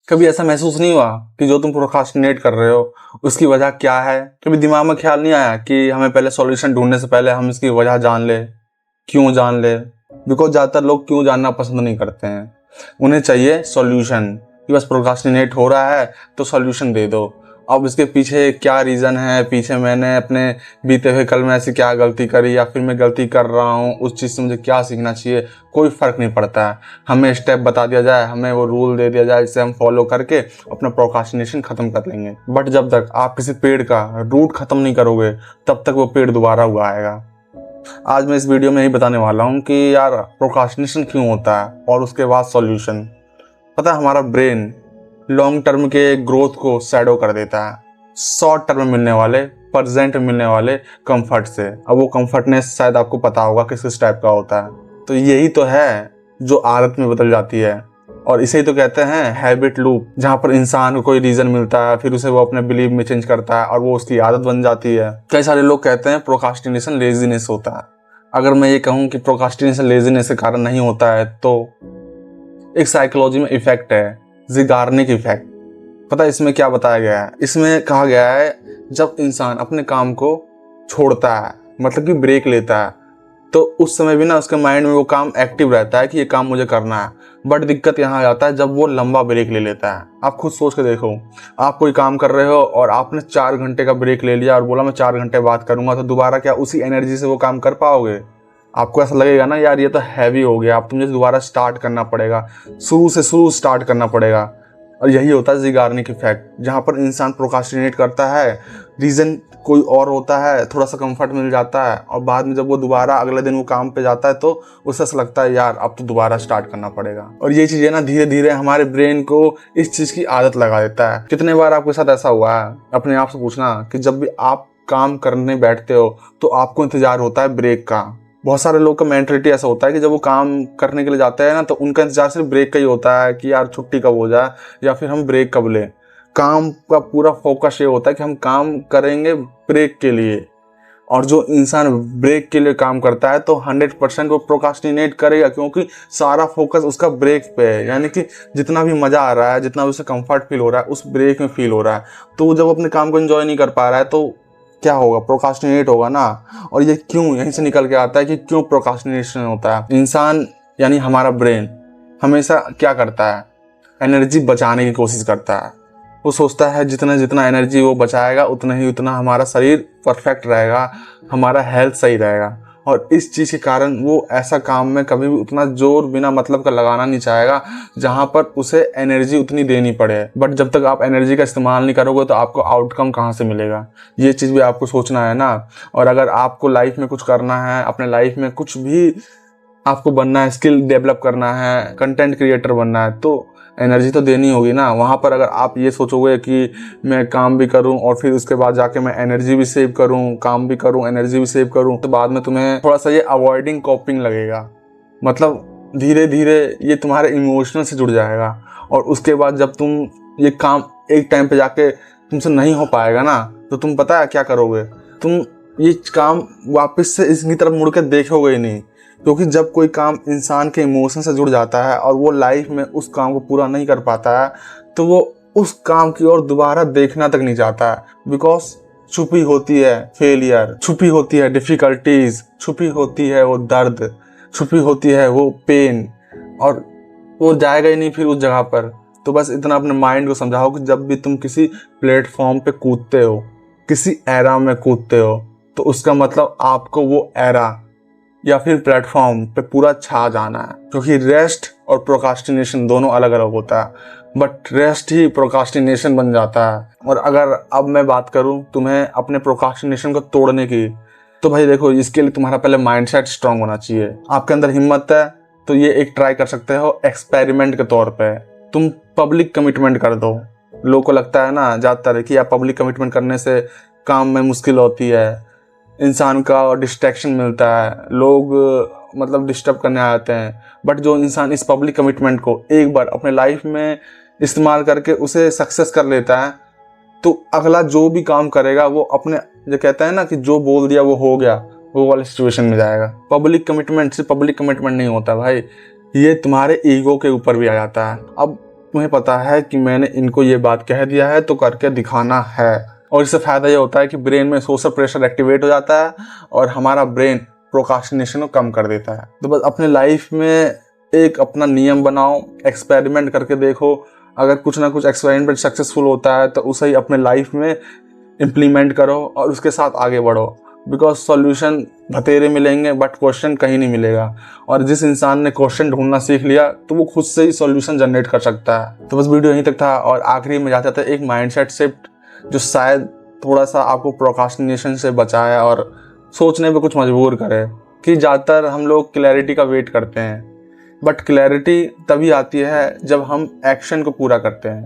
कभी ऐसा महसूस नहीं हुआ कि जो तुम प्रोक्रास्टिनेट कर रहे हो उसकी वजह क्या है? कभी दिमाग में ख्याल नहीं आया कि हमें पहले सॉल्यूशन ढूंढने से पहले हम इसकी वजह जान ले, क्यों जान ले? बिकॉज ज़्यादातर लोग क्यों जानना पसंद नहीं करते हैं। उन्हें चाहिए सॉल्यूशन कि बस प्रोक्रास्टिनेट हो रहा है तो सॉल्यूशन दे दो। अब इसके पीछे क्या रीज़न है, पीछे मैंने अपने बीते हुए कल में ऐसी क्या गलती करी या फिर मैं गलती कर रहा हूँ, उस चीज़ से मुझे क्या सीखना चाहिए, कोई फ़र्क नहीं पड़ता है। हमें स्टेप बता दिया जाए, हमें वो रूल दे दिया जाए जिसे हम फॉलो करके अपना प्रोक्रास्टिनेशन ख़त्म कर लेंगे। बट जब तक आप किसी पेड़ का रूट ख़त्म नहीं करोगे तब तक वो पेड़ दोबारा उगाएगा। आज मैं इस वीडियो में यही बताने वाला हूँ कि यार प्रोक्रास्टिनेशन क्यों होता है और उसके बाद सॉल्यूशन। पता है, हमारा ब्रेन लॉन्ग टर्म के ग्रोथ को शैडो कर देता है शॉर्ट टर्म में मिलने वाले, प्रेजेंट में मिलने वाले कंफर्ट से। अब वो कंफर्टनेस शायद आपको पता होगा किस किस टाइप का होता है। तो यही तो है जो आदत में बदल जाती है और इसे ही तो कहते हैं हैबिट लूप, जहाँ पर इंसान को कोई रीजन मिलता है, फिर उसे वो अपने बिलीव में चेंज करता है और वो उसकी आदत बन जाती है। कई सारे लोग कहते हैं प्रोक्रास्टिनेशन लेजीनेस होता है। अगर मैं ये कहूँ कि प्रोक्रास्टिनेशन लेजीनेस के कारण नहीं होता है तो एक साइकोलॉजी में इफेक्ट है, ज़िगार्निक इफेक्ट। पता है इसमें क्या बताया गया है? इसमें कहा गया है जब इंसान अपने काम को छोड़ता है, मतलब कि ब्रेक लेता है, तो उस समय भी ना उसके माइंड में वो काम एक्टिव रहता है कि ये काम मुझे करना है। बट दिक्कत यहाँ आ जाता है जब वो लंबा ब्रेक ले लेता है। आप खुद सोच के देखो, आप कोई काम कर रहे हो और आपने 4 घंटे का ब्रेक ले लिया और बोला मैं 4 घंटे बाद करूँगा, तो दोबारा क्या उसी एनर्जी से वो काम कर पाओगे? आपको ऐसा लगेगा ना यार ये तो हैवी हो गया, अब मुझे दोबारा स्टार्ट करना पड़ेगा, शुरू स्टार्ट करना पड़ेगा। और यही होता है ज़िगार्निक इफेक्ट, जहाँ पर इंसान प्रोक्रास्टिनेट करता है, रीज़न कोई और होता है, थोड़ा सा कंफर्ट मिल जाता है और बाद में जब वो दोबारा अगले दिन वो काम पे जाता है तो उसे ऐसा लगता है यार अब तो दोबारा स्टार्ट करना पड़ेगा। और ये चीज़ें ना धीरे धीरे हमारे ब्रेन को इस चीज़ की आदत लगा देता है। कितने बार आपके साथ ऐसा हुआ है? अपने आप से पूछना कि जब भी आप काम करने बैठते हो तो आपको इंतजार होता है ब्रेक का। बहुत सारे लोग का मेंटलिटी ऐसा होता है कि जब वो काम करने के लिए जाते हैं ना तो उनका इंतजार सिर्फ ब्रेक का ही होता है कि यार छुट्टी कब हो जाए या फिर हम ब्रेक कब लें। काम का पूरा फोकस ये होता है कि हम काम करेंगे ब्रेक के लिए। और जो इंसान ब्रेक के लिए काम करता है तो 100% वो प्रोक्रास्टिनेट करेगा, क्योंकि सारा फोकस उसका ब्रेक पे है। यानी कि जितना भी मज़ा आ रहा है, जितना भी उसे कंफर्ट फील हो रहा है, उस ब्रेक में फील हो रहा है। तो वो जब अपने काम को एंजॉय नहीं कर पा रहा है तो क्या होगा? प्रोक्रास्टिनेट होगा ना। और ये क्यों यहीं से निकल के आता है कि क्यों प्रोक्रास्टिनेशन होता है। इंसान यानी हमारा ब्रेन हमेशा क्या करता है? एनर्जी बचाने की कोशिश करता है। वो सोचता है जितना जितना एनर्जी वो बचाएगा उतना हमारा शरीर परफेक्ट रहेगा, हमारा हेल्थ सही रहेगा। और इस चीज़ के कारण वो ऐसा काम में कभी भी उतना जोर बिना मतलब का लगाना नहीं चाहेगा जहाँ पर उसे एनर्जी उतनी देनी पड़े। बट जब तक आप एनर्जी का इस्तेमाल नहीं करोगे तो आपको आउटकम कहाँ से मिलेगा? ये चीज़ भी आपको सोचना है ना। और अगर आपको लाइफ में कुछ करना है, अपने लाइफ में कुछ भी आपको बनना है, स्किल डेवलप करना है, कंटेंट क्रिएटर बनना है, तो एनर्जी तो देनी होगी ना। वहाँ पर अगर आप ये सोचोगे कि मैं काम भी करूँ और फिर उसके बाद जाके मैं एनर्जी भी सेव करूँ, काम भी करूँ, एनर्जी भी सेव करूँ, तो बाद में तुम्हें थोड़ा सा ये अवॉइडिंग कॉपिंग लगेगा। मतलब धीरे धीरे ये तुम्हारे इमोशनल से जुड़ जाएगा और उसके बाद जब तुम ये काम एक टाइम पे जाके तुमसे नहीं हो पाएगा ना, तो तुम पता है क्या करोगे? तुम ये काम वापस से इसकी तरफ मुड़ के देखोगे ही नहीं। क्योंकि जब कोई काम इंसान के इमोशन से जुड़ जाता है और वो लाइफ में उस काम को पूरा नहीं कर पाता है तो वो उस काम की ओर दोबारा देखना तक नहीं चाहता है। बिकॉज छुपी होती है फेलियर, छुपी होती है डिफ़िकल्टीज, छुपी होती है वो दर्द, छुपी होती है वो पेन, और वो जाएगा ही नहीं फिर उस जगह पर। तो बस इतना अपने माइंड को समझाओ कि जब भी तुम किसी प्लेटफॉर्म पे कूदते हो, किसी एरा में कूदते हो, तो उसका मतलब आपको वो एरा या फिर प्लेटफॉर्म पे पूरा छा जाना है। क्योंकि रेस्ट और प्रोक्रास्टिनेशन दोनों अलग अलग होता है, बट रेस्ट ही प्रोक्रास्टिनेशन बन जाता है। और अगर अब मैं बात करूं तुम्हें अपने प्रोक्रास्टिनेशन को तोड़ने की, तो भाई देखो, इसके लिए तुम्हारा पहले माइंडसेट स्ट्रांग होना चाहिए। आपके अंदर हिम्मत है तो ये एक ट्राई कर सकते हो एक्सपेरिमेंट के तौर पे। तुम पब्लिक कमिटमेंट कर दो। लोगों को लगता है ना ज़्यादातर कि यार पब्लिक कमिटमेंट करने से काम में मुश्किल होती है, इंसान का डिस्ट्रैक्शन मिलता है, लोग मतलब डिस्टर्ब करने आते हैं। बट जो इंसान इस पब्लिक कमिटमेंट को एक बार अपने लाइफ में इस्तेमाल करके उसे सक्सेस कर लेता है तो अगला जो भी काम करेगा वो अपने, जो कहता है ना कि जो बोल दिया वो हो गया, वो वाली सिचुएशन में जाएगा। पब्लिक कमिटमेंट सिर्फ पब्लिक कमिटमेंट नहीं होता भाई, ये तुम्हारे ईगो के ऊपर भी आ जाता है। अब तुम्हें पता है कि मैंने इनको ये बात कह दिया है तो करके दिखाना है। और इससे फ़ायदा ये होता है कि ब्रेन में सोशल प्रेशर एक्टिवेट हो जाता है और हमारा ब्रेन प्रोक्रास्टिनेशन को कम कर देता है। तो बस अपने लाइफ में एक अपना नियम बनाओ, एक्सपेरिमेंट करके देखो। अगर कुछ ना कुछ एक्सपेरिमेंट सक्सेसफुल होता है तो उसे ही अपने लाइफ में इम्प्लीमेंट करो और उसके साथ आगे बढ़ो। बिकॉज सॉल्यूशन बतेरे मिलेंगे बट क्वेश्चन कहीं नहीं मिलेगा। और जिस इंसान ने क्वेश्चन ढूंढना सीख लिया तो वो खुद से ही सॉल्यूशन जनरेट कर सकता है। तो बस वीडियो यहीं तक था और आखिरी में जाते थे एक माइंडसेट शिफ्ट जो शायद थोड़ा सा आपको प्रोक्रास्टिनेशन से बचाए और सोचने पे कुछ मजबूर करे। कि ज़्यादातर हम लोग क्लैरिटी का वेट करते हैं बट क्लैरिटी तभी आती है जब हम एक्शन को पूरा करते हैं।